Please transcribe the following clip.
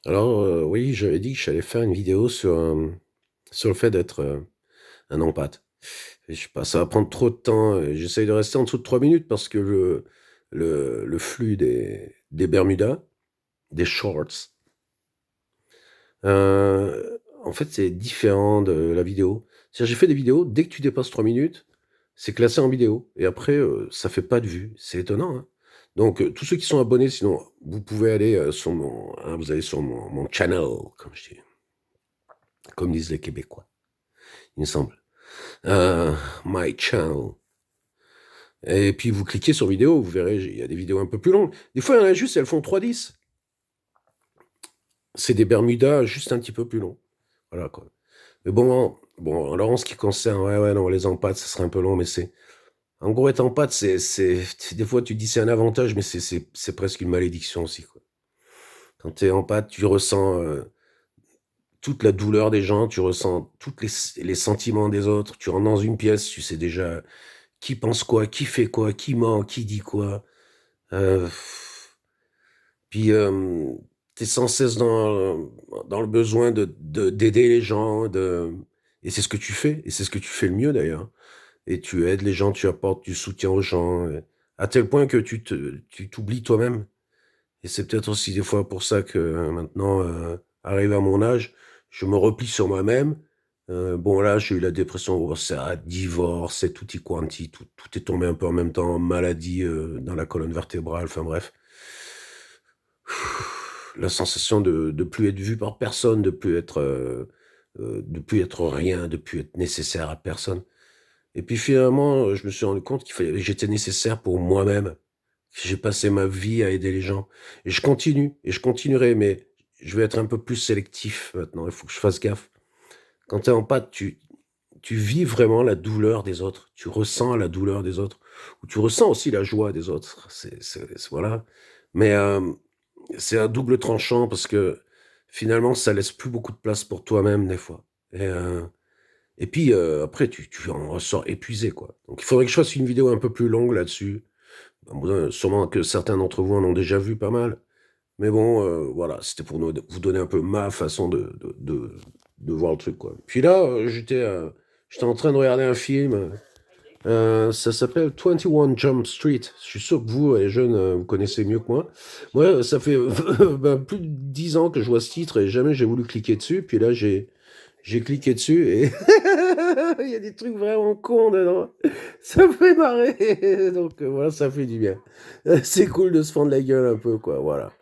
Alors, oui, j'avais dit que j'allais faire une vidéo sur le fait d'être, un empath. Et je sais pas, ça va prendre trop de temps, j'essaye de rester en dessous de 3 minutes parce que le flux des bermudas, des shorts, en fait, c'est différent de la vidéo. C'est-à-dire, j'ai fait des vidéos, dès que tu dépasses 3 minutes, c'est classé en vidéo et après, ça fait pas de vues. C'est étonnant, hein? Donc, tous ceux qui sont abonnés, sinon, vous pouvez aller, sur vous allez sur mon channel, comme je dis. Comme disent les Québécois, il me semble. Euh, My channel. Et puis vous cliquez sur vidéo, vous verrez, il y a des vidéos un peu plus longues. Des fois, il y en a juste, elles font 3:10. C'est des Bermudas juste un petit peu plus longs. Voilà, quoi. Mais bon, alors en ce qui concerne, ouais, non, les empâtes, ça serait un peu long, mais c'est. En gros, être empâte, des fois, tu dis c'est un avantage, mais c'est presque une malédiction aussi, quoi. Quand tu es empâte, tu ressens toute la douleur des gens, tu ressens tous les sentiments des autres. Tu rentres dans une pièce, tu sais déjà qui pense quoi, qui fait quoi, qui ment, qui dit quoi. Euh, puis tu es sans cesse dans le besoin d'aider les gens, et c'est ce que tu fais, et c'est ce que tu fais le mieux d'ailleurs. Et tu aides les gens, tu apportes du soutien aux gens, à tel point que tu t'oublies toi-même. Et c'est peut-être aussi des fois pour ça que maintenant, arrivé à mon âge, je me replie sur moi-même. Bon, là, j'ai eu la dépression, oh, ça, divorce, et tutti quanti, tout est tombé un peu en même temps, maladie dans la colonne vertébrale, enfin bref. La sensation de plus être vu par personne, de plus être rien, de plus être nécessaire à personne. Et puis finalement, je me suis rendu compte que j'étais nécessaire pour moi-même. J'ai passé ma vie à aider les gens. Et je continue, et je continuerai, mais je vais être un peu plus sélectif maintenant. Il faut que je fasse gaffe. Quand tu es en pâte, tu vis vraiment la douleur des autres. Tu ressens la douleur des autres. Ou tu ressens aussi la joie des autres. Voilà. Mais c'est un double tranchant parce que finalement, ça laisse plus beaucoup de place pour toi-même des fois. Et puis après, tu en ressors épuisé, quoi. Donc il faudrait que je fasse une vidéo un peu plus longue là-dessus. Bon, sûrement que certains d'entre vous en ont déjà vu pas mal. Mais bon, voilà, c'était pour vous donner un peu ma façon de voir le truc, quoi. Puis là, j'étais en train de regarder un film. Ça s'appelle 21 Jump Street. Je suis sûr que vous, les jeunes, vous connaissez mieux que moi. Moi, ça fait ben, plus de 10 ans que je vois ce titre et jamais j'ai voulu cliquer dessus. Puis là, j'ai cliqué dessus et il y a des trucs vraiment cons dedans. Ça me fait marrer. Donc voilà, ça fait du bien. C'est cool de se fendre la gueule un peu, quoi. Voilà.